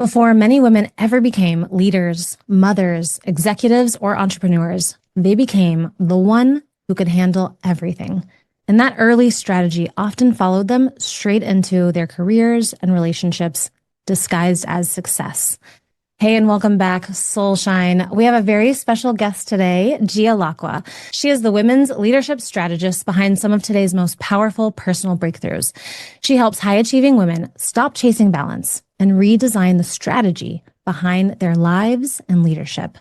Before many women ever became leaders, mothers, executives, or entrepreneurs, they became the one who could handle everything. And that early strategy often followed them straight into their careers and relationships disguised as success. Hey, and welcome back, Soulshine. We have a very special guest today, Gia Lacqua. She is the women's leadership strategist behind some of today's most powerful personal breakthroughs. She helps high-achieving women stop chasing balance and redesign the strategy behind their lives and leadership.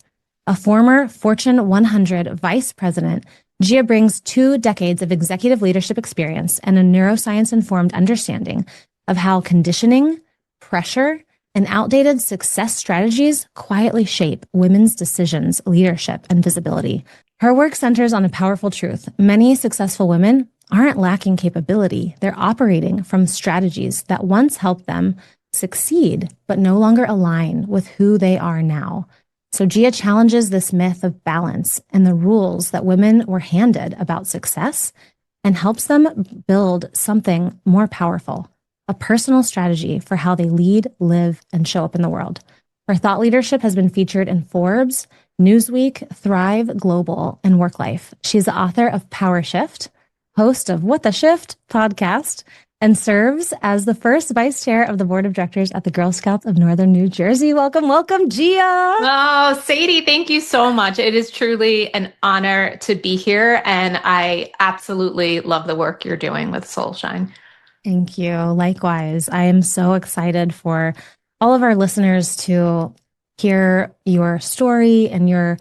A former Fortune 100 vice president, Gia brings 2 decades of executive leadership experience and a neuroscience-informed understanding of how conditioning, pressure, and outdated success strategies quietly shape women's decisions, leadership, and visibility. Her work centers on a powerful truth. Many successful women aren't lacking capability. They're operating from strategies that once helped them succeed, but no longer align with who they are now. So Gia challenges this myth of balance and the rules that women were handed about success and helps them build something more powerful, a personal strategy for how they lead, live, and show up in the world. Her thought leadership has been featured in Forbes, Newsweek, Thrive Global, and Work Life. She's the author of PowerShift, host of What the Shift podcast, and serves as the first vice chair of the board of directors at the Girl Scouts of Northern New Jersey. Welcome, welcome, Gia. Oh, Saidie, thank you so much. It is truly an honor to be here, and I absolutely love the work you're doing with Soulshine. Thank you. Likewise, I am so excited for all of our listeners to hear your story and your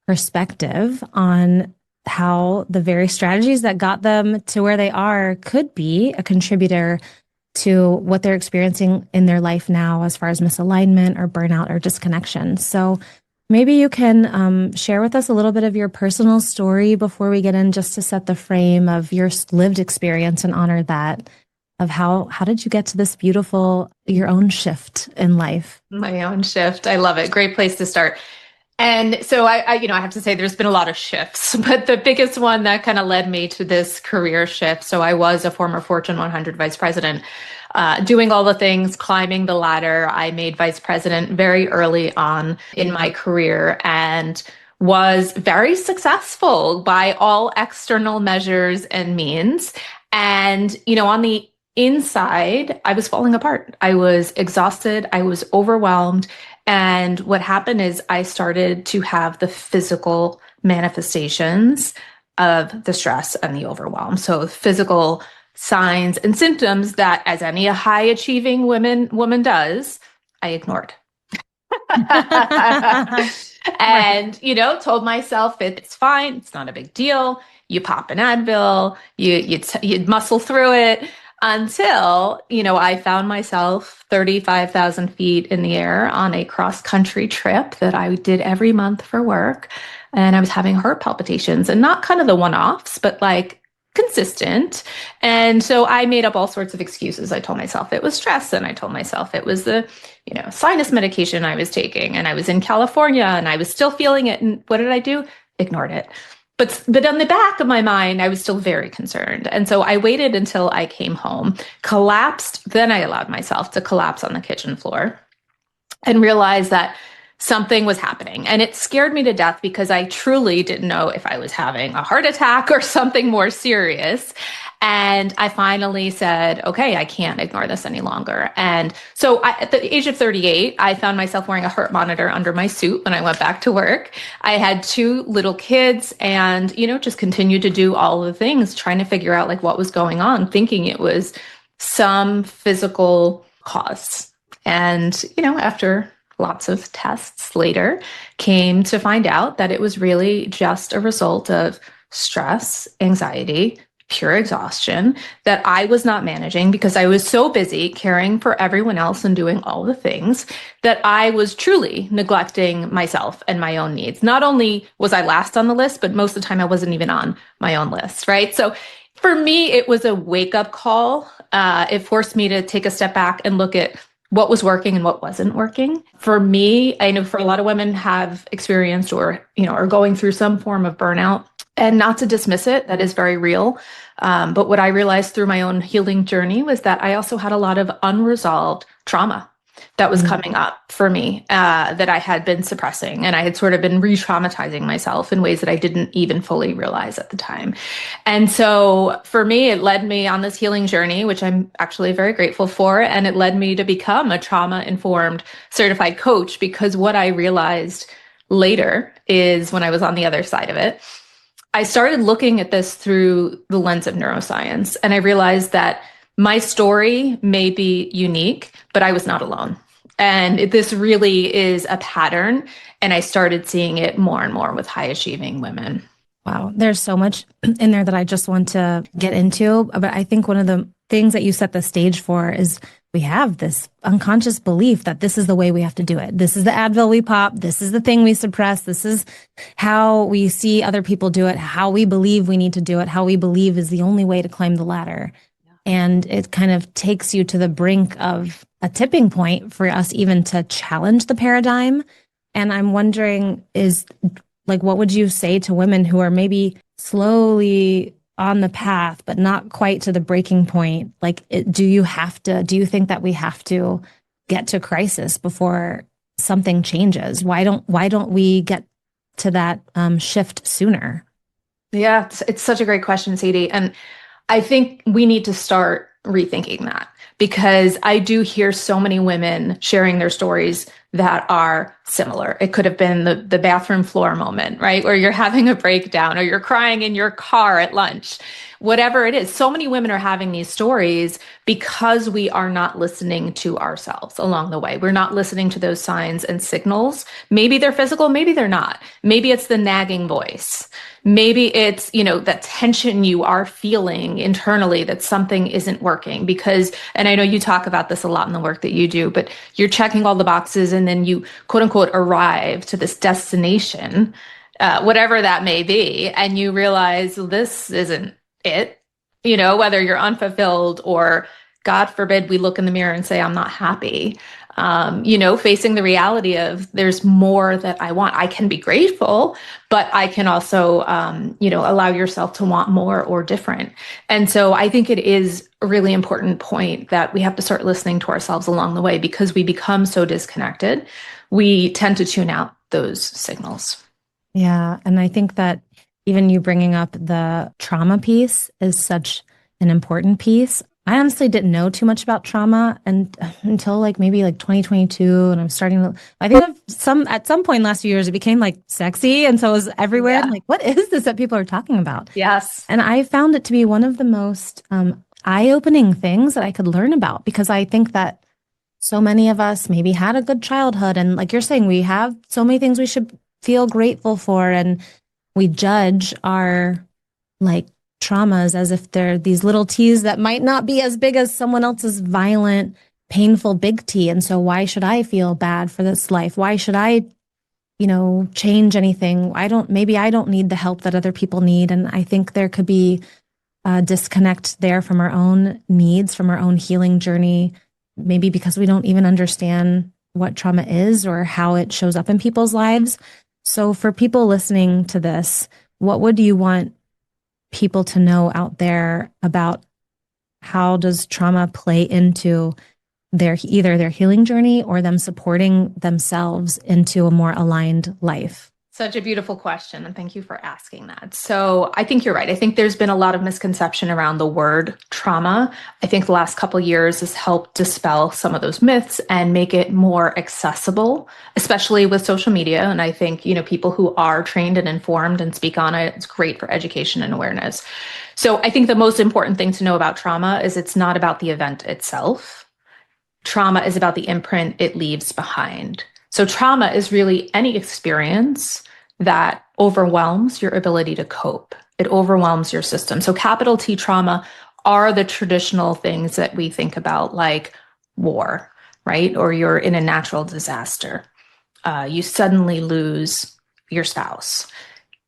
perspective on how the very strategies that got them to where they are could be a contributor to what they're experiencing in their life now as far as misalignment or burnout or disconnection. So maybe you can share with us a little bit of your personal story before we get in, just to set the frame of your lived experience and honor that, of how did you get to this beautiful, your own shift in life? My own shift. I love it. Great place to start. And so I have to say there's been a lot of shifts, but the biggest one that kind of led me to this career shift. So I was a former Fortune 100 vice president, doing all the things, climbing the ladder. I made vice president very early on in my career and was very successful by all external measures and means. And, on the inside, I was falling apart. I was exhausted. I was overwhelmed. And what happened is I started to have the physical manifestations of the stress and the overwhelm. So physical signs and symptoms that, as any high achieving woman does, I ignored. And, told myself it's fine. It's not a big deal. You pop an Advil, you muscle through it. Until, I found myself 35,000 feet in the air on a cross-country trip that I did every month for work. And I was having heart palpitations, and not kind of the one-offs, but like consistent. And so I made up all sorts of excuses. I told myself it was stress, and I told myself it was the, sinus medication I was taking. And I was in California and I was still feeling it. And what did I do? Ignored it. But on the back of my mind, I was still very concerned. And so I waited until I came home, collapsed. Then I allowed myself to collapse on the kitchen floor and realized that something was happening. And it scared me to death because I truly didn't know if I was having a heart attack or something more serious. And I finally said, okay, I can't ignore this any longer. And so at the age of 38, I found myself wearing a heart monitor under my suit when I went back to work. I had 2 little kids and, just continued to do all the things, trying to figure out like what was going on, thinking it was some physical cause. And, after lots of tests later, came to find out that it was really just a result of stress, anxiety, pure exhaustion that I was not managing because I was so busy caring for everyone else and doing all the things that I was truly neglecting myself and my own needs. Not only was I last on the list, but most of the time I wasn't even on my own list, right? So for me, it was a wake-up call. It forced me to take a step back and look at what was working and what wasn't working. For me, I know for a lot of women have experienced or, are going through some form of burnout. And not to dismiss it, that is very real. But what I realized through my own healing journey was that I also had a lot of unresolved trauma. that was Mm. coming up for me that I had been suppressing. And I had sort of been re traumatizing myself in ways that I didn't even fully realize at the time. And so for me, it led me on this healing journey, which I'm actually very grateful for. And it led me to become a trauma informed certified coach, because what I realized later is, when I was on the other side of it, I started looking at this through the lens of neuroscience. And I realized that my story may be unique, but I was not alone. And this really is a pattern. And I started seeing it more and more with high achieving women. Wow, there's so much in there that I just want to get into. But I think one of the things that you set the stage for is we have this unconscious belief that this is the way we have to do it. This is the Advil we pop. This is the thing we suppress. This is how we see other people do it, how we believe we need to do it, how we believe is the only way to climb the ladder. And it kind of takes you to the brink of a tipping point for us even to challenge the paradigm. And I'm wondering, what would you say to women who are maybe slowly on the path, but not quite to the breaking point? Do you think that we have to get to crisis before something changes? Why don't we get to that shift sooner? Yeah, it's such a great question, Sadie. And I think we need to start rethinking that, because I do hear so many women sharing their stories that are similar. It could have been the bathroom floor moment, right? Where you're having a breakdown, or you're crying in your car at lunch, whatever it is. So many women are having these stories because we are not listening to ourselves along the way. We're not listening to those signs and signals. Maybe they're physical, maybe they're not. Maybe it's the nagging voice. Maybe it's, that tension you are feeling internally that something isn't working because, and I know you talk about this a lot in the work that you do, but you're checking all the boxes and then you quote unquote arrive to this destination, whatever that may be. And you realize this isn't it, whether you're unfulfilled or, God forbid, we look in the mirror and say, I'm not happy. Facing the reality of there's more that I want. I can be grateful, but I can also, allow yourself to want more or different. And so I think it is a really important point that we have to start listening to ourselves along the way, because we become so disconnected. We tend to tune out those signals. Yeah. And I think that even you bringing up the trauma piece is such an important piece. I honestly didn't know too much about trauma until maybe 2022. And I'm starting to, I think at some point last few years, it became sexy. And so it was everywhere. Yeah. I'm like, what is this that people are talking about? Yes. And I found it to be one of the most eye-opening things that I could learn about, because I think that so many of us maybe had a good childhood. And like you're saying, we have so many things we should feel grateful for. And we judge our traumas as if they're these little T's that might not be as big as someone else's violent, painful big T. And so why should I feel bad for this life? Why should I, change anything? Maybe I don't need the help that other people need. And I think there could be a disconnect there from our own needs, from our own healing journey, maybe because we don't even understand what trauma is or how it shows up in people's lives. So for people listening to this, what would you want people to know out there about how does trauma play into either their healing journey or them supporting themselves into a more aligned life? Such a beautiful question. And thank you for asking that. So I think you're right. I think there's been a lot of misconception around the word trauma. I think the last couple of years has helped dispel some of those myths and make it more accessible, especially with social media. And I think, people who are trained and informed and speak on it, it's great for education and awareness. So I think the most important thing to know about trauma is it's not about the event itself. Trauma is about the imprint it leaves behind. So trauma is really any experience that overwhelms your ability to cope. It overwhelms your system. So capital T trauma are the traditional things that we think about, like war, right? Or you're in a natural disaster. You suddenly lose your spouse.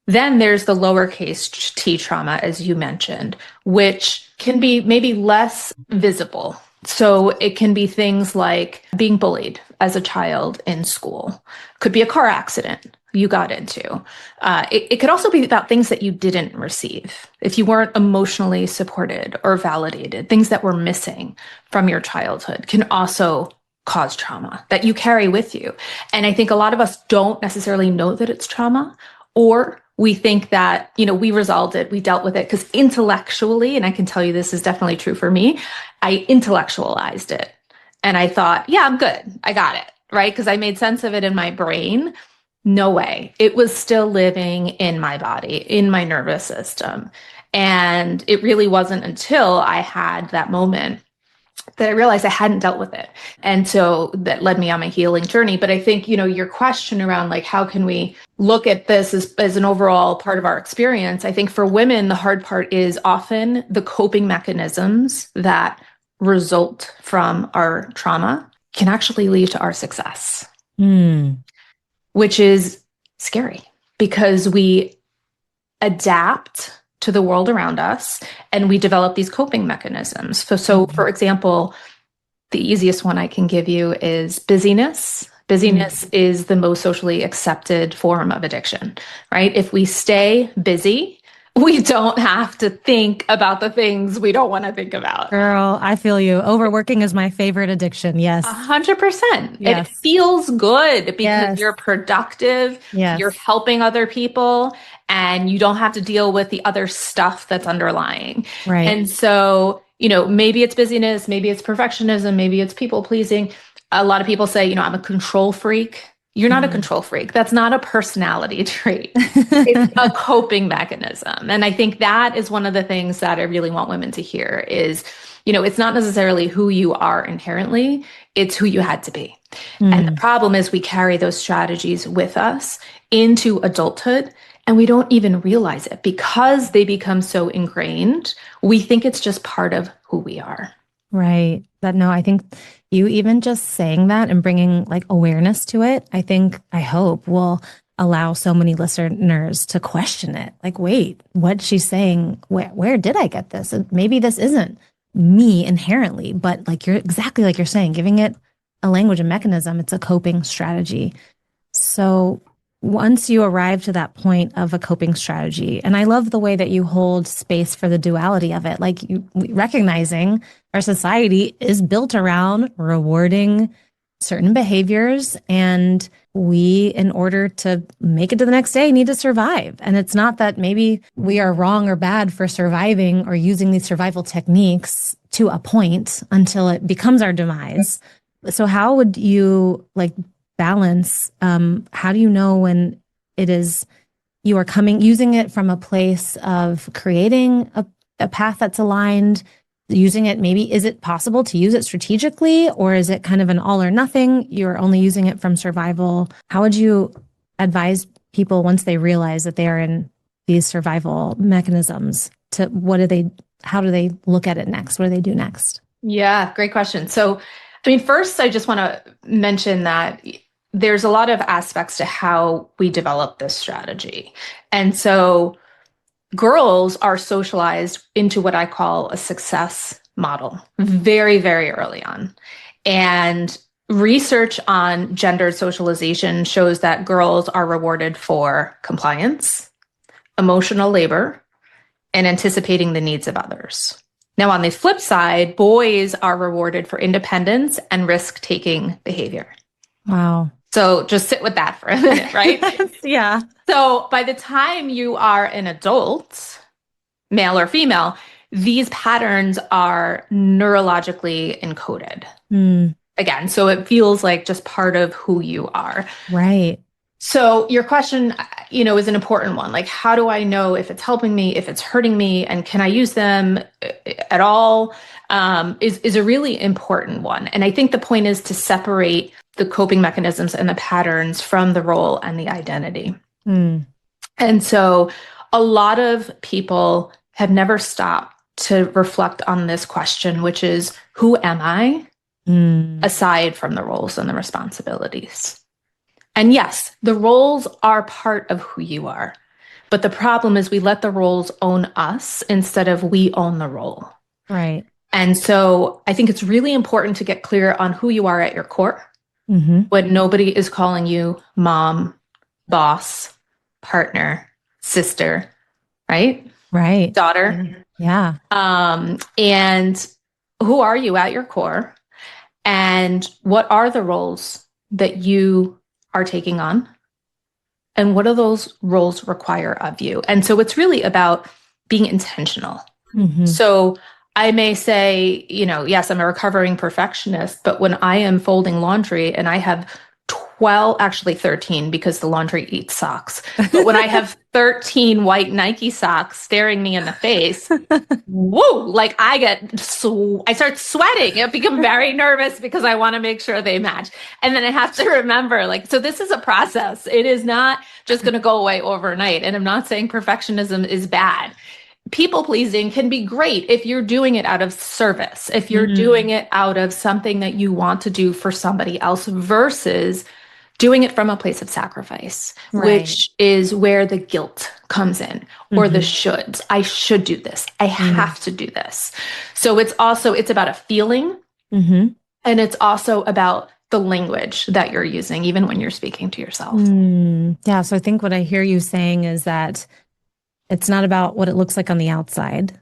Then there's the lowercase t trauma, as you mentioned, which can be maybe less visible. So it can be things like being bullied as a child in school. Could be a car accident you got into. It could also be about things that you didn't receive. If you weren't emotionally supported or validated, things that were missing from your childhood can also cause trauma that you carry with you. And I think a lot of us don't necessarily know that it's trauma, or we think that, we resolved it, we dealt with it, because intellectually, and I can tell you this is definitely true for me, I intellectualized it. And I thought, yeah, I'm good. I got it, right? Because I made sense of it in my brain. No way. It was still living in my body, in my nervous system. And it really wasn't until I had that moment that I realized I hadn't dealt with it. And so that led me on my healing journey. But I think, your question around like, how can we look at this as an overall part of our experience? I think for women, the hard part is often the coping mechanisms that result from our trauma can actually lead to our success, which is scary because we adapt to the world around us and we develop these coping mechanisms. So for example, the easiest one I can give you is busyness. Busyness is the most socially accepted form of addiction, right? If we stay busy, we don't have to think about the things we don't want to think about. Girl, I feel you. Overworking is my favorite addiction. Yes. 100%. Yes. It feels good because Yes. you're productive, Yes. you're helping other people, and you don't have to deal with the other stuff that's underlying. Right. And so, maybe it's busyness, maybe it's perfectionism, maybe it's people pleasing. A lot of people say, I'm a control freak. You're not a control freak. That's not a personality trait. It's a coping mechanism. And I think that is one of the things that I really want women to hear is, it's not necessarily who you are inherently, it's who you had to be. And the problem is we carry those strategies with us into adulthood and we don't even realize it because they become so ingrained. We think it's just part of who we are. Right. I think you even just saying that and bringing like awareness to it, I hope will allow so many listeners to question it. Like, wait, what she's saying, where did I get this? Maybe this isn't me inherently, but like exactly like you're saying, giving it a language and mechanism, it's a coping strategy. So once you arrive to that point of a coping strategy, and I love the way that you hold space for the duality of it, like recognizing our society is built around rewarding certain behaviors, and we, in order to make it to the next day, need to survive. And it's not that maybe we are wrong or bad for surviving or using these survival techniques to a point until it becomes our demise. So how would you like balance, how do you know when it is you are using it from a place of creating a path that's aligned, using it, maybe is it possible to use it strategically, or is it kind of an all or nothing? You're only using it from survival. How would you advise people once they realize that they are in these survival mechanisms to how do they look at it next? What do they do next? Yeah, great question. So, first, I just want to mention that there's a lot of aspects to how we develop this strategy. And so girls are socialized into what I call a success model very, very early on. And research on gendered socialization shows that girls are rewarded for compliance, emotional labor, and anticipating the needs of others. Now, on the flip side, boys are rewarded for independence and risk-taking behavior. Wow. So just sit with that for a minute, right? Yeah. So by the time you are an adult, male or female, these patterns are neurologically encoded. Again, so it feels like just part of who you are. Right. So your question, is an important one. Like, how do I know if it's helping me, if it's hurting me, and can I use them at all? Is a really important one. And I think the point is to separate the coping mechanisms and the patterns from the role and the identity. And so a lot of people have never stopped to reflect on this question, which is, who am I aside from the roles and the responsibilities? And yes, the roles are part of who you are. But the problem is we let the roles own us instead of we own the role. Right. And so I think it's really important to get clear on who you are at your core. When nobody is calling you mom, boss, partner, sister, right? Right. Daughter. Yeah. And who are you at your core? And what are the roles that you are taking on? And what do those roles require of you? And so it's really about being intentional. Mm-hmm. So I may say, yes, I'm a recovering perfectionist, but when I am folding laundry and I have 12, actually 13, because the laundry eats socks. But when I have 13 white Nike socks staring me in the face, whoa, like I start sweating. I become very nervous because I want to make sure they match. And then I have to remember, so this is a process. It is not just going to go away overnight. And I'm not saying perfectionism is bad. People pleasing can be great if you're doing it out of service, if you're doing it out of something that you want to do for somebody else versus doing it from a place of sacrifice, which is where the guilt comes in, or the shoulds. I should do this. I have to do this. So it's about a feeling, and it's also about the language that you're using, even when you're speaking to yourself. Yeah. So I think what I hear you saying is that it's not about what it looks like on the outside,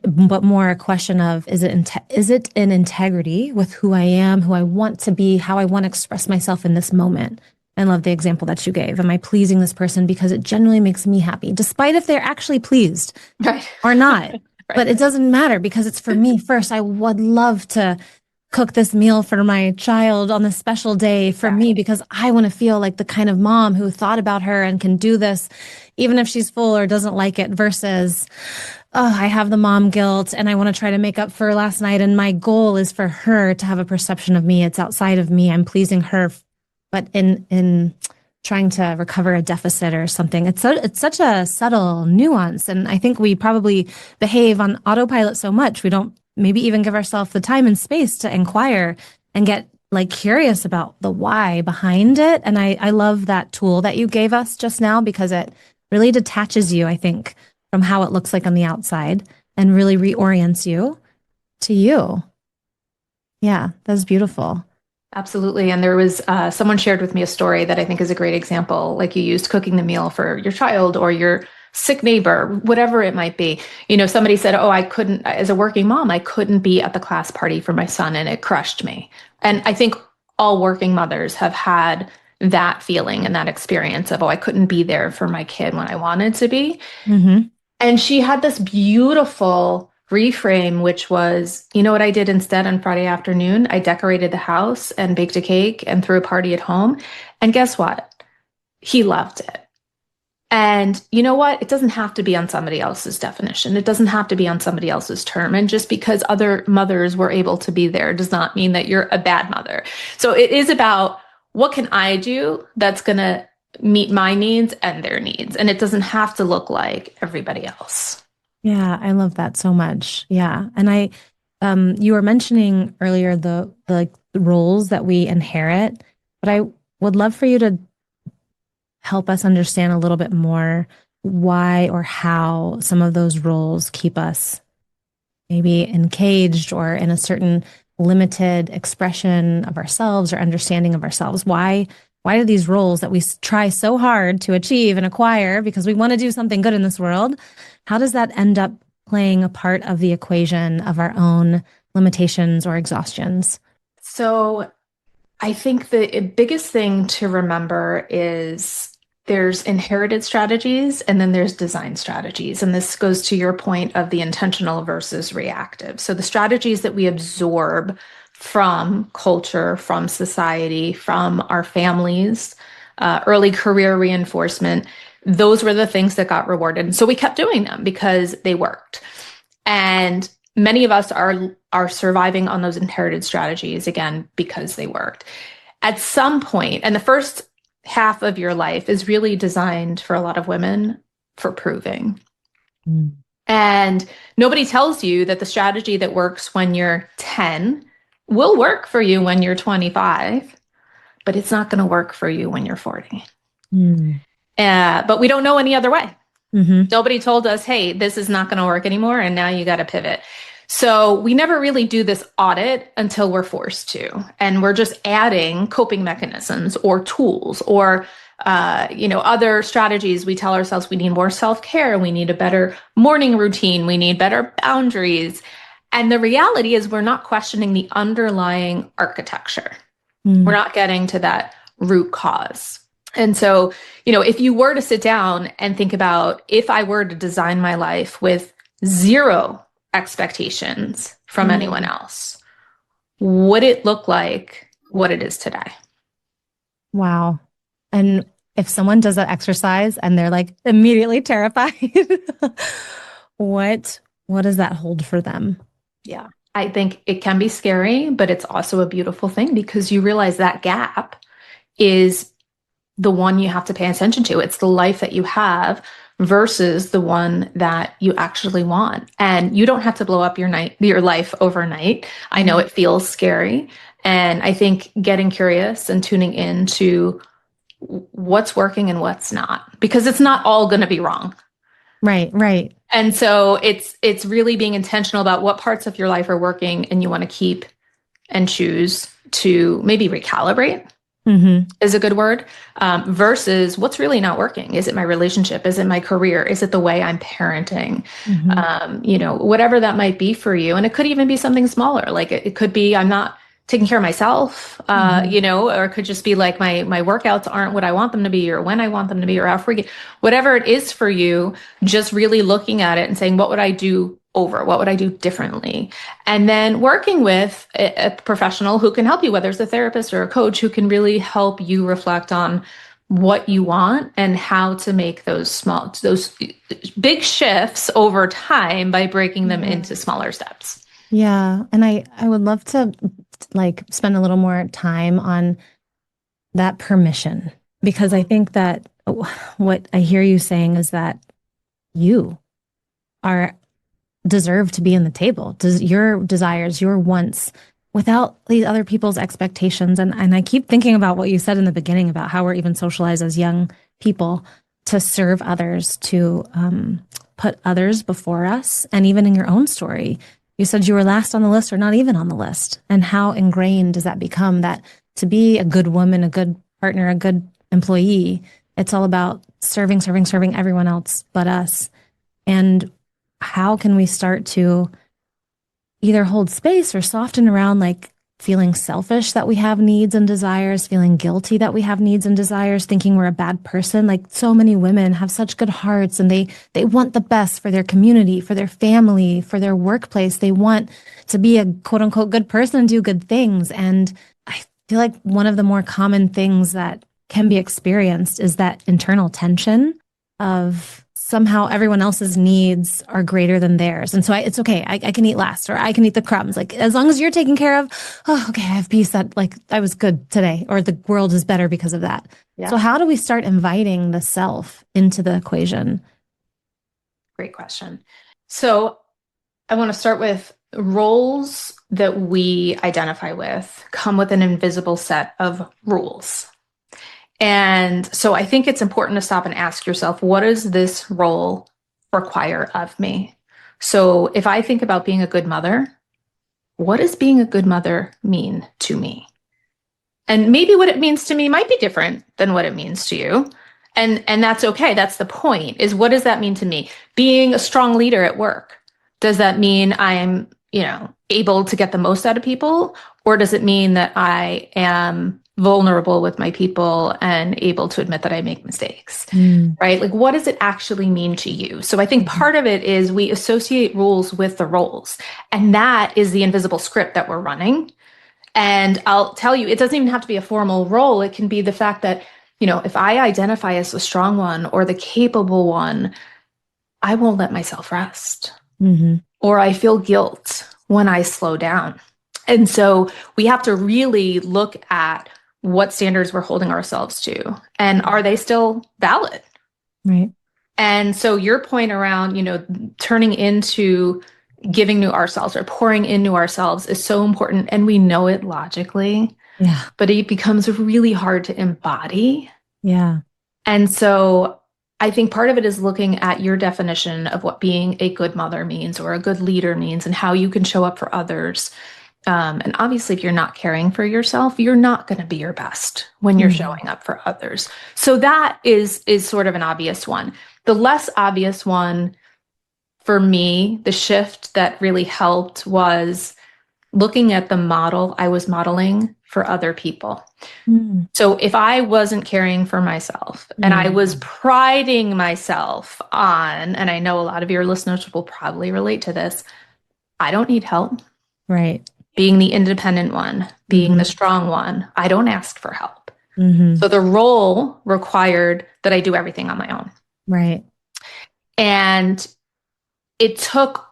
but more a question of, is it in integrity with who I am, who I want to be, how I want to express myself in this moment? I love the example that you gave. Am I pleasing this person because it genuinely makes me happy, despite if they're actually pleased or not? Right. But it doesn't matter because it's for me first. I would love to cook this meal for my child on this special day for me because I want to feel like the kind of mom who thought about her and can do this, even if she's full or doesn't like it, versus, I have the mom guilt and I want to try to make up for last night. And my goal is for her to have a perception of me. It's outside of me. I'm pleasing her, but in trying to recover a deficit or something. It's such a subtle nuance. And I think we probably behave on autopilot so much. We don't maybe even give ourselves the time and space to inquire and get curious about the why behind it. And I love that tool that you gave us just now because it really detaches you, I think, from how it looks like on the outside and really reorients you to you. Yeah, that's beautiful. Absolutely. And there was someone shared with me a story that I think is a great example. Like you used cooking the meal for your child or your sick neighbor, whatever it might be. Somebody said, I couldn't, as a working mom, I couldn't be at the class party for my son and it crushed me. And I think all working mothers have had that feeling and that experience of, I couldn't be there for my kid when I wanted to be. And she had this beautiful reframe, which was, what I did instead on Friday afternoon? I decorated the house and baked a cake and threw a party at home. And guess what? He loved it. And you know what? It doesn't have to be on somebody else's definition. It doesn't have to be on somebody else's term. And just because other mothers were able to be there does not mean that you're a bad mother. So it is about, what can I do that's going to meet my needs and their needs? And it doesn't have to look like everybody else. Yeah, I love that so much. Yeah. And you were mentioning earlier the roles that we inherit, but I would love for you to help us understand a little bit more why or how some of those roles keep us maybe encaged or in a certain limited expression of ourselves or understanding of ourselves. Why do these roles that we try so hard to achieve and acquire because we want to do something good in this world, how does that end up playing a part of the equation of our own limitations or exhaustions? So I think the biggest thing to remember is there's inherited strategies and then there's design strategies. And this goes to your point of the intentional versus reactive. So the strategies that we absorb from culture, from society, from our families, early career reinforcement, those were the things that got rewarded. And so we kept doing them because they worked. And many of us are surviving on those inherited strategies, again, because they worked. At some point, and the first half of your life is really designed for a lot of women for proving. And nobody tells you that the strategy that works when you're 10 will work for you when you're 25, but it's not going to work for you when you're 40. But we don't know any other way. Nobody told us, hey, this is not going to work anymore, and now you got to pivot. So we never really do this audit until we're forced to. And we're just adding coping mechanisms or tools or other strategies. We tell ourselves we need more self-care. We need a better morning routine. We need better boundaries. And the reality is we're not questioning the underlying architecture. Mm. We're not getting to that root cause. And so, if you were to sit down and think about, if I were to design my life with zero expectations from anyone else, would it look like what it is today? Wow. And if someone does that exercise and they're like immediately terrified, what does that hold for them? Yeah. I think it can be scary, but it's also a beautiful thing, because you realize that gap is the one you have to pay attention to. It's the life that you have versus the one that you actually want. And you don't have to blow up your life overnight. I know it feels scary. And I think getting curious and tuning into what's working and what's not, because it's not all going to be wrong. Right, right. And so it's really being intentional about what parts of your life are working and you want to keep and choose to maybe recalibrate. Is a good word, versus what's really not working. Is it my relationship? Is it my career? Is it the way I'm parenting? Whatever that might be for you. And it could even be something smaller. Like it could be, I'm not taking care of myself, or it could just be like my workouts aren't what I want them to be, or when I want them to be, or how freaking, whatever it is for you, just really looking at it and saying, what would I do over? What would I do differently? And then working with a professional who can help you, whether it's a therapist or a coach, who can really help you reflect on what you want and how to make those big shifts over time by breaking them into smaller steps. Yeah. And I would love to spend a little more time on that permission, because I think that what I hear you saying is that you deserve to be in the table. Your desires, your wants, without these other people's expectations. And I keep thinking about what you said in the beginning about how we're even socialized as young people to serve others, to put others before us. And even in your own story, you said you were last on the list or not even on the list. And how ingrained does that become, that to be a good woman, a good partner, a good employee, it's all about serving everyone else but us. And how can we start to either hold space or soften around feeling selfish that we have needs and desires, feeling guilty that we have needs and desires, thinking we're a bad person? Like, so many women have such good hearts and they want the best for their community, for their family, for their workplace. They want to be a quote unquote good person and do good things. And I feel like one of the more common things that can be experienced is that internal tension of somehow everyone else's needs are greater than theirs. And so it's okay. I can eat last, or I can eat the crumbs. Like, as long as you're taken care of, oh, okay, I have peace that I was good today, or the world is better because of that. Yeah. So how do we start inviting the self into the equation? Great question. So I want to start with roles that we identify with come with an invisible set of rules. And so I think it's important to stop and ask yourself, what does this role require of me? So if I think about being a good mother, what does being a good mother mean to me? And maybe what it means to me might be different than what it means to you. And that's okay. That's the point, is what does that mean to me? Being a strong leader at work, does that mean I'm, able to get the most out of people? Or does it mean that I am vulnerable with my people and able to admit that I make mistakes, right? Like, what does it actually mean to you? So I think part of it is we associate rules with the roles, and that is the invisible script that we're running. And I'll tell you, it doesn't even have to be a formal role. It can be the fact that, if I identify as the strong one or the capable one, I won't let myself rest, or I feel guilt when I slow down. And so we have to really look at what standards we're holding ourselves to, and are they still valid? Right. And so your point around, turning into giving to ourselves or pouring into ourselves is so important. And we know it logically, but it becomes really hard to embody. Yeah. And so I think part of it is looking at your definition of what being a good mother means, or a good leader means, and how you can show up for others. And obviously, if you're not caring for yourself, you're not going to be your best when you're showing up for others. So that is sort of an obvious one. The less obvious one for me, the shift that really helped was looking at the model I was modeling for other people. Mm. So if I wasn't caring for myself and I was priding myself on, and I know a lot of your listeners will probably relate to this, I don't need help. Right. Being the independent one, being the strong one, I don't ask for help. So the role required that I do everything on my own. Right. And it took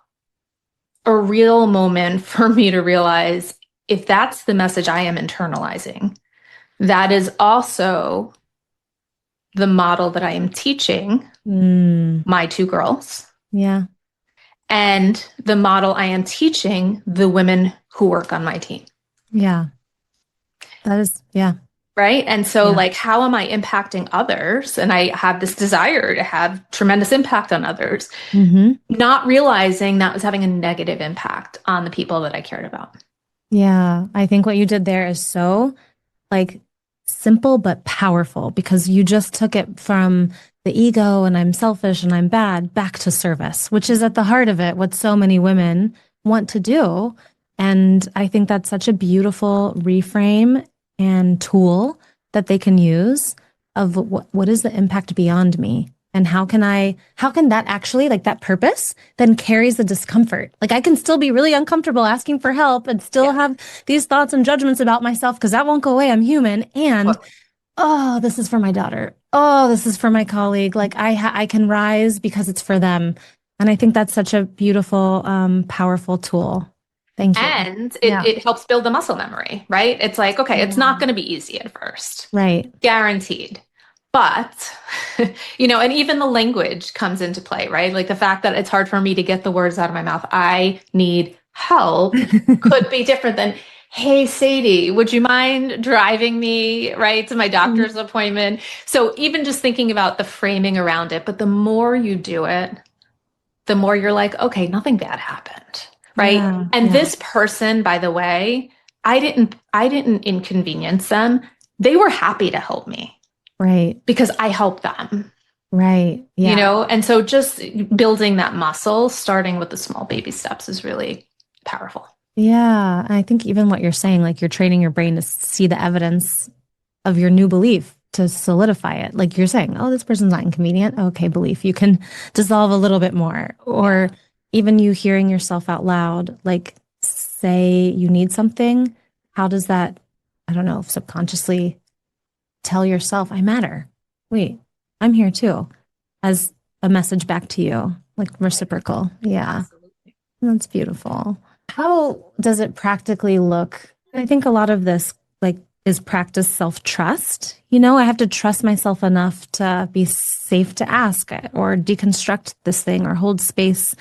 a real moment for me to realize if that's the message I am internalizing, that is also the model that I am teaching my two girls. Yeah. And the model I am teaching the women who work on my team. Yeah. That is, yeah. Right. And so, like, how am I impacting others? And I have this desire to have tremendous impact on others, not realizing that was having a negative impact on the people that I cared about. Yeah. I think what you did there is so like simple but powerful, because you just took it from the ego and I'm selfish and I'm bad back to service, which is at the heart of it, what so many women want to do. And I think that's such a beautiful reframe and tool that they can use of what is the impact beyond me, and how can that actually, like, that purpose then carries the discomfort. Like, I can still be really uncomfortable asking for help and still have these thoughts and judgments about myself, because that won't go away. I'm human. And oh, this is for my daughter. Oh, this is for my colleague. Like, I can rise because it's for them. And I think that's such a beautiful, powerful tool. Thank you. And it helps build the muscle memory, right? It's like, okay, it's not going to be easy at first. Right. Guaranteed. But, and even the language comes into play, right? Like the fact that it's hard for me to get the words out of my mouth, I need help, could be different than, hey, Saidie, would you mind driving me, right, to my doctor's appointment? So even just thinking about the framing around it, but the more you do it, the more you're like, okay, nothing bad happened, right? Yeah, and yeah. this person, by the way, I didn't inconvenience them. They were happy to help me. Right. Because I helped them. Right. Yeah. And so just building that muscle, starting with the small baby steps, is really powerful. Yeah. I think even what you're saying, like, you're training your brain to see the evidence of your new belief to solidify it. Like you're saying, oh, this person's not inconvenient. Okay, belief. You can dissolve a little bit more. Or even you hearing yourself out loud, like, say you need something. How does that, I don't know, subconsciously tell yourself, I matter. Wait, I'm here too, as a message back to you, like reciprocal. Yeah. Absolutely. That's beautiful. How does it practically look? I think a lot of this, like, is practice self-trust. I have to trust myself enough to be safe to ask it or deconstruct this thing or hold space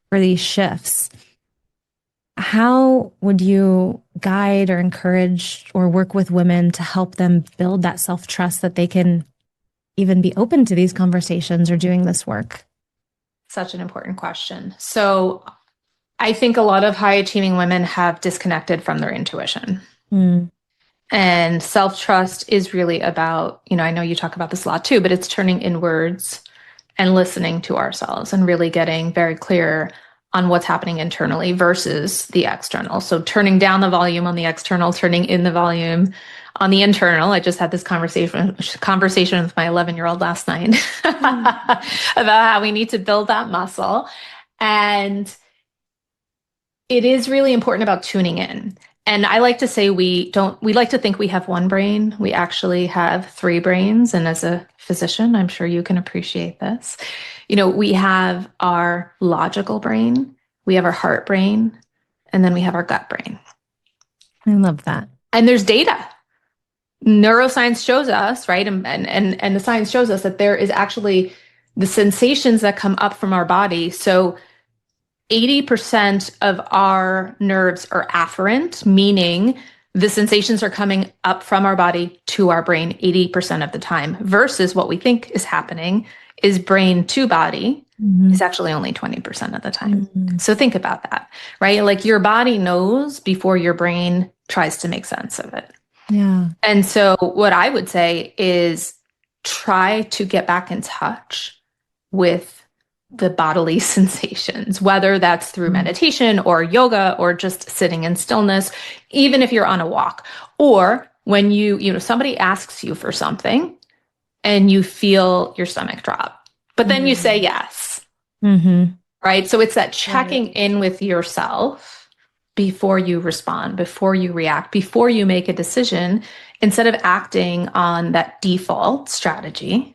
for these shifts. How would you guide or encourage or work with women to help them build that self-trust that they can even be open to these conversations or doing this work? Such an important question. So I think a lot of high achieving women have disconnected from their intuition. And self-trust is really about, I know you talk about this a lot too, but it's turning inwards and listening to ourselves and really getting very clear on what's happening internally versus the external. So turning down the volume on the external, turning in the volume on the internal. I just had this conversation with my 11-year-old last night about how we need to build that muscle. And it is really important about tuning in. And I like to say we like to think we have one brain. We actually have three brains. And as a physician, I'm sure you can appreciate this. We have our logical brain, we have our heart brain, and then we have our gut brain. I love that. And there's data. Neuroscience shows us, right? And the science shows us that there is actually the sensations that come up from our body. So 80% of our nerves are afferent, meaning the sensations are coming up from our body to our brain 80% of the time, versus what we think is happening is brain to body is actually only 20% of the time. So think about that, right? Like, your body knows before your brain tries to make sense of it. Yeah. And so what I would say is try to get back in touch with the bodily sensations, whether that's through meditation or yoga or just sitting in stillness, even if you're on a walk, or when somebody asks you for something and you feel your stomach drop, but then you say yes, right? So it's that checking in with yourself before you respond, before you react, before you make a decision, instead of acting on that default strategy.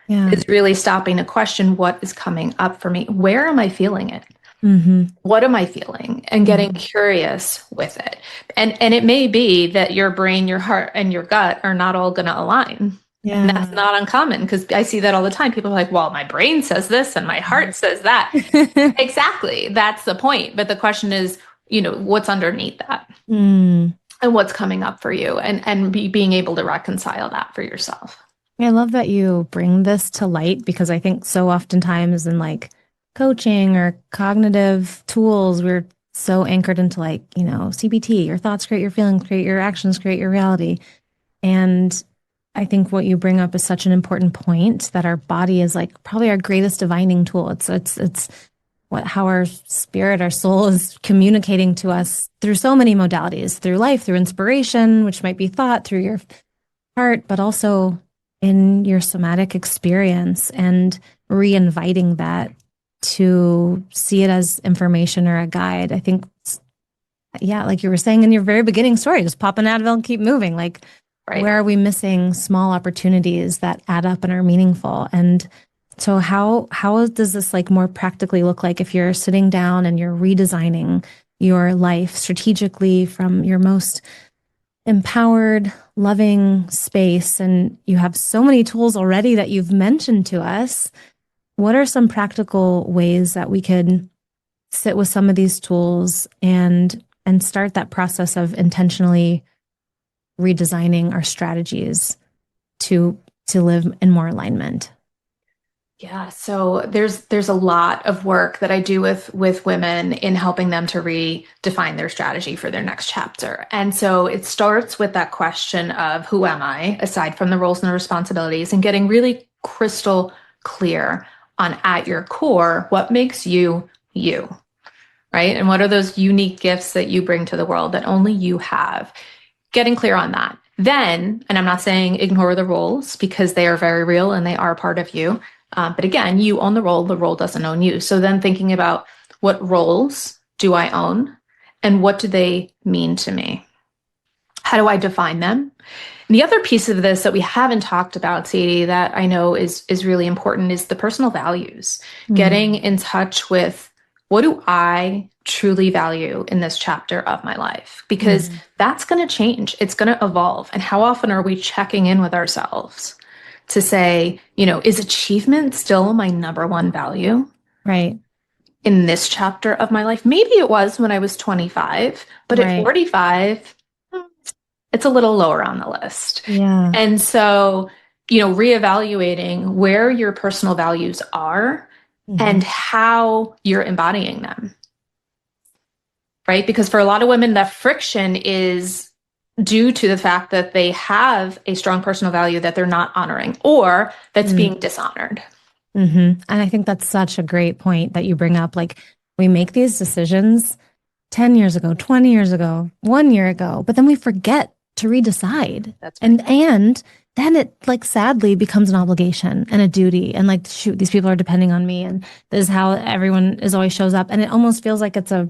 Is really stopping to question what is coming up for me. Where am I feeling it? What am I feeling? And getting curious with it. And it may be that your brain, your heart, and your gut are not all going to align. Yeah. And that's not uncommon, because I see that all the time. People are like, well, my brain says this and my heart says that. Exactly. That's the point. But the question is, what's underneath that? And what's coming up for you, and being able to reconcile that for yourself. I love that you bring this to light, because I think so oftentimes in like coaching or cognitive tools, we're so anchored into like, CBT, your thoughts create your feelings, create your actions, create your reality. And I think what you bring up is such an important point, that our body is like probably our greatest divining tool. It's how our spirit, our soul is communicating to us through so many modalities, through life, through inspiration, which might be thought, through your heart, but also in your somatic experience, and re-inviting that to see it as information or a guide. I think, like you were saying in your very beginning story, just pop an Advil and keep moving. Like, where are we missing small opportunities that add up and are meaningful? And so how does this like more practically look like if you're sitting down and you're redesigning your life strategically from your most empowered, loving space, and you have so many tools already that you've mentioned to us? What are some practical ways that we could sit with some of these tools and start that process of intentionally redesigning our strategies to live in more alignment? Yeah, so there's a lot of work that I do with women in helping them to redefine their strategy for their next chapter. And so it starts with that question of, who am I, aside from the roles and the responsibilities, and getting really crystal clear on, at your core, what makes you you, right? And what are those unique gifts that you bring to the world that only you have? Getting clear on that. Then, and I'm not saying ignore the roles, because they are very real and they are part of you. But again, you own the role doesn't own you. So then thinking about, what roles do I own and what do they mean to me? How do I define them? And the other piece of this that we haven't talked about, Saidie, that I know is really important, is the personal values. Getting in touch with, what do I truly value in this chapter of my life? Because that's going to change. It's going to evolve. And how often are we checking in with ourselves to say, is achievement still my number one value? Right. In this chapter of my life? Maybe it was when I was 25, but at 45, it's a little lower on the list. Yeah. And so, reevaluating where your personal values are and how you're embodying them. Right? Because for a lot of women, that friction is due to the fact that they have a strong personal value that they're not honoring, or that's being dishonored. And I think that's such a great point that you bring up. Like, we make these decisions 10 years ago, 20 years ago, 1 year ago, but then we forget to redecide. That's right. And then it like sadly becomes an obligation and a duty, and like, shoot, these people are depending on me, and this is how everyone is always shows up. And it almost feels like it's a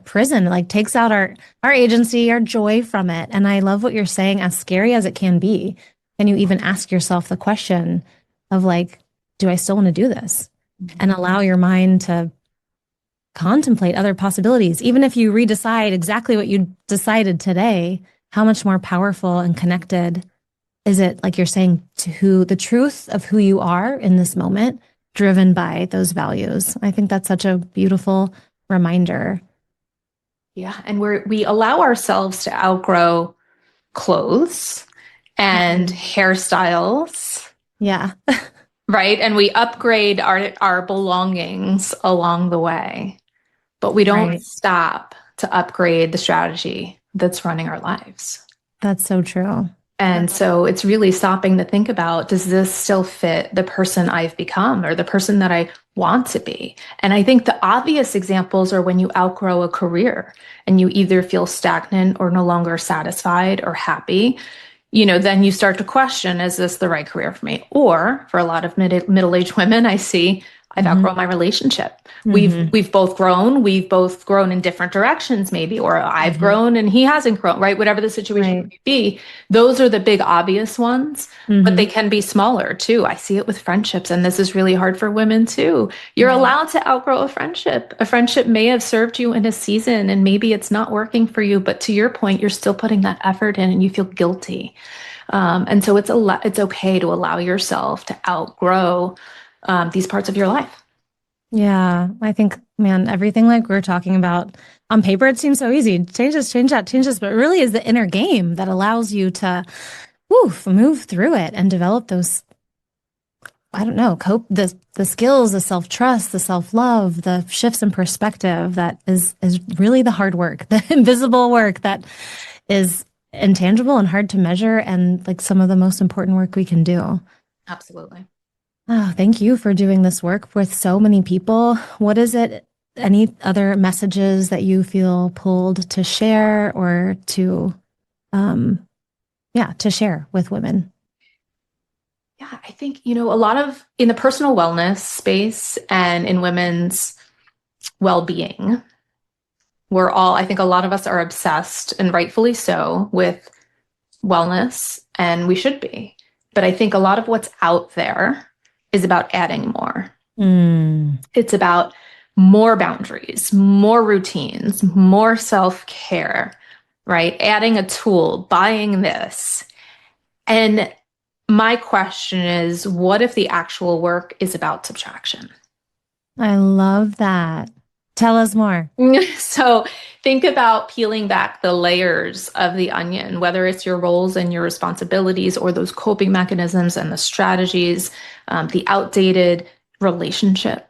prison. It like takes out our agency, our joy from it. And I love what you're saying, as scary as it can be. Can you even ask yourself the question of like, do I still want to do this? And allow your mind to contemplate other possibilities. Even if you redecide exactly what you decided today, how much more powerful and connected is it, like you're saying, to the truth of who you are in this moment, driven by those values? I think that's such a beautiful reminder. Yeah. And we allow ourselves to outgrow clothes and hairstyles. Yeah. Right. And we upgrade our belongings along the way, but we don't stop to upgrade the strategy that's running our lives. That's so true. And so it's really stopping to think about, does this still fit the person I've become or the person that I want to be? And I think the obvious examples are when you outgrow a career and you either feel stagnant or no longer satisfied or happy. Then you start to question, is this the right career for me? Or for a lot of middle-aged women, I see I've outgrown my relationship. We've both grown. We've both grown in different directions, maybe, or I've grown and he hasn't grown, right? Whatever the situation may be. Those are the big obvious ones, but they can be smaller too. I see it with friendships, and this is really hard for women too. You're allowed to outgrow a friendship. A friendship may have served you in a season and maybe it's not working for you, but to your point, you're still putting that effort in and you feel guilty. And so it's okay to allow yourself to outgrow these parts of your life. Yeah, I think, man, everything like we're talking about on paper, it seems so easy. Change this, change that, change this, but it really is the inner game that allows you to move through it and develop those, I don't know, the skills, the self-trust, the self-love, the shifts in perspective that is really the hard work, the invisible work that is intangible and hard to measure, and like some of the most important work we can do. Absolutely. Oh, thank you for doing this work with so many people. What is it? Any other messages that you feel pulled to share or to share with women? Yeah, I think, a lot of in the personal wellness space and in women's well-being, I think a lot of us are obsessed, and rightfully so, with wellness, and we should be. But I think a lot of what's out there is about adding more. It's about more boundaries, more routines, more self-care, right? Adding a tool, buying this. And my question is, what if the actual work is about subtraction? I love that. Tell us more. So think about peeling back the layers of the onion, whether it's your roles and your responsibilities or those coping mechanisms and the strategies, the outdated relationship,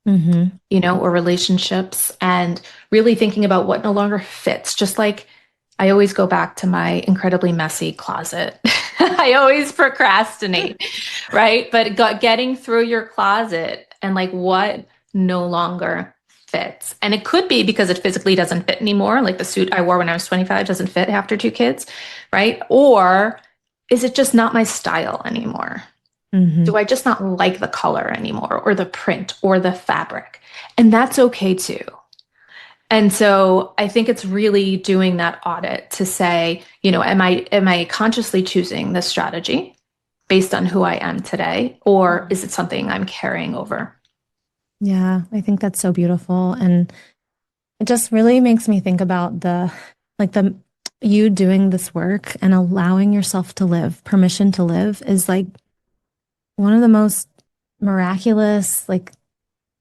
or relationships, and really thinking about what no longer fits. Just like I always go back to my incredibly messy closet. I always procrastinate, right? But getting through your closet and like what no longer fits. And it could be because it physically doesn't fit anymore. Like the suit I wore when I was 25 doesn't fit after 2 kids, right? Or is it just not my style anymore? Do I just not like the color anymore, or the print or the fabric? And that's okay too. And so I think it's really doing that audit to say, am I consciously choosing this strategy based on who I am today, or is it something I'm carrying over? Yeah, I think that's so beautiful. And it just really makes me think about you doing this work and allowing yourself to live, permission to live is like one of the most miraculous, like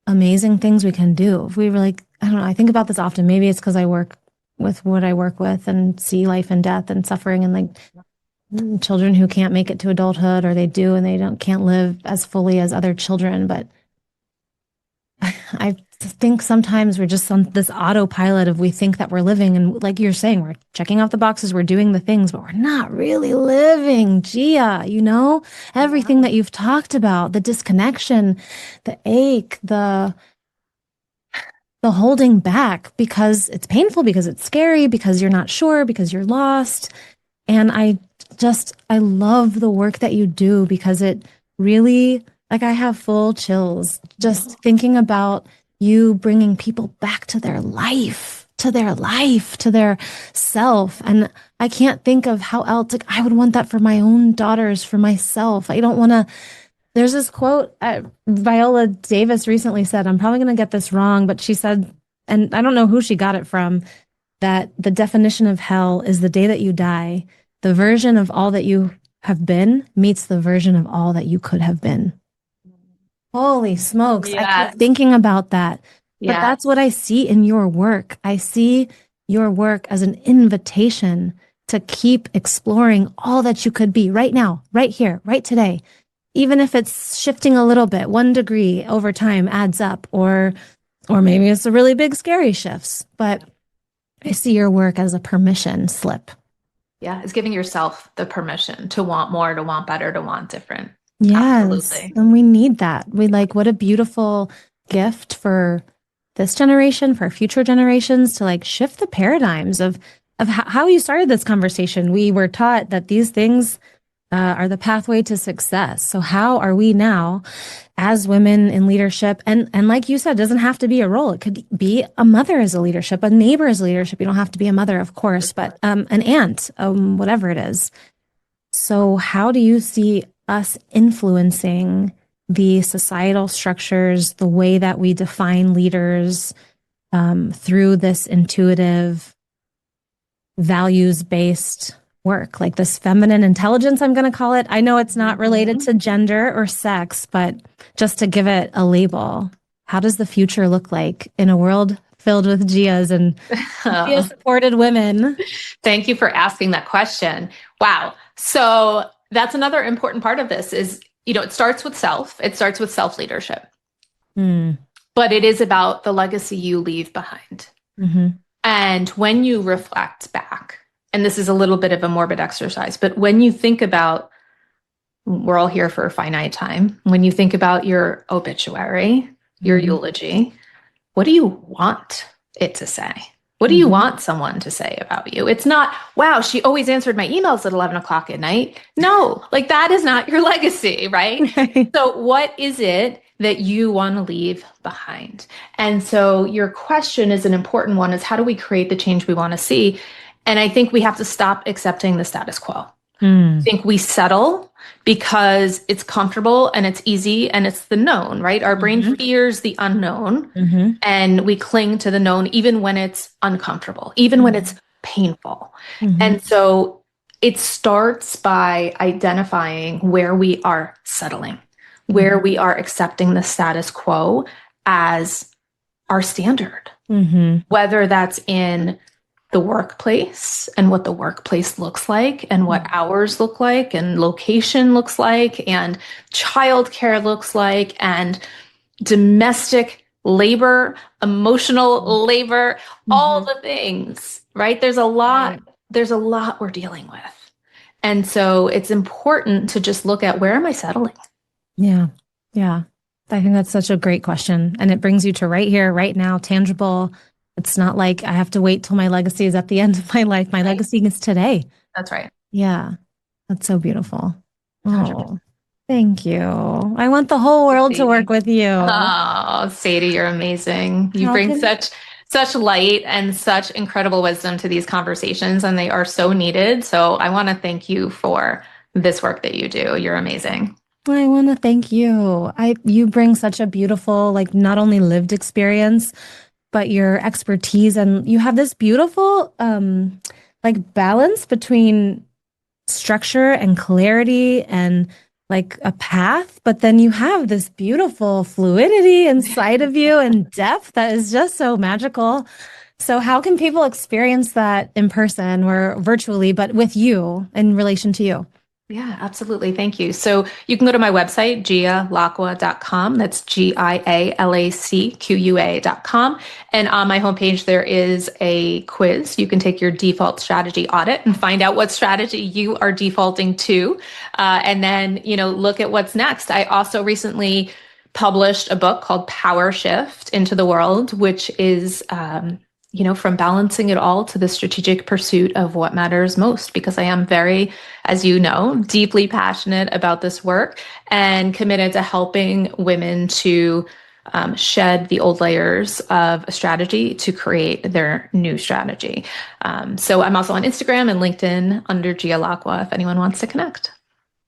amazing things we can do. If we were like, I don't know, I think about this often. Maybe it's because I work with what I work with and see life and death and suffering and like children who can't make it to adulthood, or they do and they can't live as fully as other children. But I think sometimes we're just on this autopilot of we think that we're living, and like you're saying, we're checking off the boxes, we're doing the things, but we're not really living. Gia, everything that you've talked about, the disconnection, the ache, the holding back because it's painful, because it's scary, because you're not sure, because you're lost. And I love the work that you do, because it really, like, I have full chills just thinking about you bringing people back to their life, to their self. And I can't think of how else, like, I would want that for my own daughters, for myself. I don't want to, there's this quote Viola Davis recently said, I'm probably going to get this wrong, but she said, and I don't know who she got it from, that the definition of hell is the day that you die, the version of all that you have been meets the version of all that you could have been. Holy smokes. Yes. I keep thinking about that. But Yeah. that's what I see in your work. I see your work as an invitation to keep exploring all that you could be right now, right here, right today. Even if it's shifting a little bit, 1 degree over time adds up, or maybe it's a really big, scary shifts. But I see your work as a permission slip Yeah, it's giving yourself the permission to want more, to want better, to want different. Yes. Absolutely. And we need that. We like, what a beautiful gift for this generation, for future generations to like shift the paradigms of how you started this conversation. We were taught that these things are the pathway to success. So how are we now as women in leadership? And like you said, it doesn't have to be a role. It could be a mother as a leadership, a neighbor as a leadership. You don't have to be a mother, of course, but an aunt, whatever it is. So how do you see us influencing the societal structures, the way that we define leaders through this intuitive, values-based work, like this feminine intelligence, I'm going to call it. I know it's not related to gender or sex, but just to give it a label, how does the future look like in a world filled with Gias and Gia-supported women? Thank you for asking that question. Wow. So that's another important part of this is, it starts with self. It starts with self-leadership. But it is about the legacy you leave behind. And when you reflect back, and this is a little bit of a morbid exercise, but when you think about, we're all here for a finite time, when you think about your obituary, your eulogy, what do you want it to say? What do you want someone to say about you? It's not, wow, she always answered my emails at 11 o'clock at night. No, like that is not your legacy, right? So what is it that you want to leave behind? And so your question is an important one, is how do we create the change we want to see? And I think we have to stop accepting the status quo. I think we settle because it's comfortable and it's easy and it's the known, right? Our brain fears the unknown and we cling to the known even when it's uncomfortable, even when it's painful. And so it starts by identifying where we are settling, where we are accepting the status quo as our standard, whether that's in the workplace and what the workplace looks like and what hours look like and location looks like and childcare looks like and domestic labor, emotional labor, all the things, right? There's a lot we're dealing with. And so it's important to just look at, where am I settling? Yeah. Yeah. I think that's such a great question. And it brings you to right here, right now, tangible. It's not like I have to wait till my legacy is at the end of my life. My legacy is today. That's right. Yeah. That's so beautiful. Oh, thank you. I want the whole world to work with you. Oh, Saidie, you're amazing. You bring such light and such incredible wisdom to these conversations, and they are so needed. So I want to thank you for this work that you do. You're amazing. I want to thank you. You bring such a beautiful, like, not only lived experience, but your expertise, and you have this beautiful like balance between structure and clarity and like a path, but then you have this beautiful fluidity inside of you and depth that is just so magical. So how can people experience that in person or virtually, but with you, in relation to you? Yeah, absolutely. Thank you. So you can go to my website, gialacqua.com. That's GIALACQUA.com. And on my homepage, there is a quiz. You can take your default strategy audit and find out what strategy you are defaulting to. And then, look at what's next. I also recently published a book called PowerShift into the world, which is, from balancing it all to the strategic pursuit of what matters most, because I am very, as you know, deeply passionate about this work and committed to helping women to shed the old layers of a strategy to create their new strategy. So I'm also on Instagram and LinkedIn under Gia Lacqua if anyone wants to connect.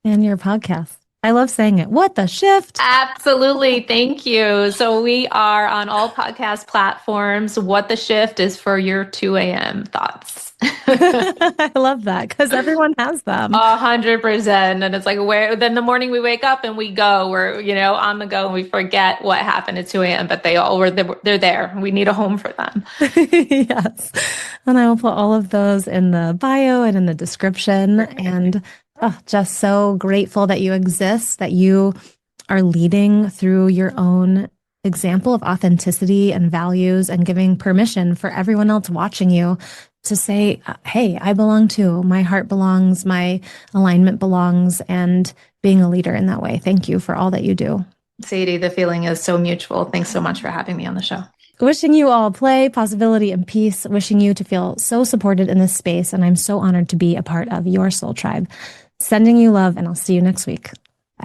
And your podcast. I love saying it. What the shift? Absolutely. Thank you. So we are on all podcast platforms. What the shift is for your 2 a.m. thoughts. I love that because everyone has them. 100%. And it's like, then the morning we wake up and we go, we're, on the go, and we forget what happened at 2 a.m., but they're there. We need a home for them. Yes. And I will put all of those in the bio and in the description. And just so grateful that you exist, that you are leading through your own example of authenticity and values and giving permission for everyone else watching you to say, hey, I belong too. My heart belongs, my alignment belongs, and being a leader in that way. Thank you for all that you do. Saidie, the feeling is so mutual. Thanks so much for having me on the show. Wishing you all play, possibility, and peace. Wishing you to feel so supported in this space. And I'm so honored to be a part of your soul tribe. Sending you love, and I'll see you next week.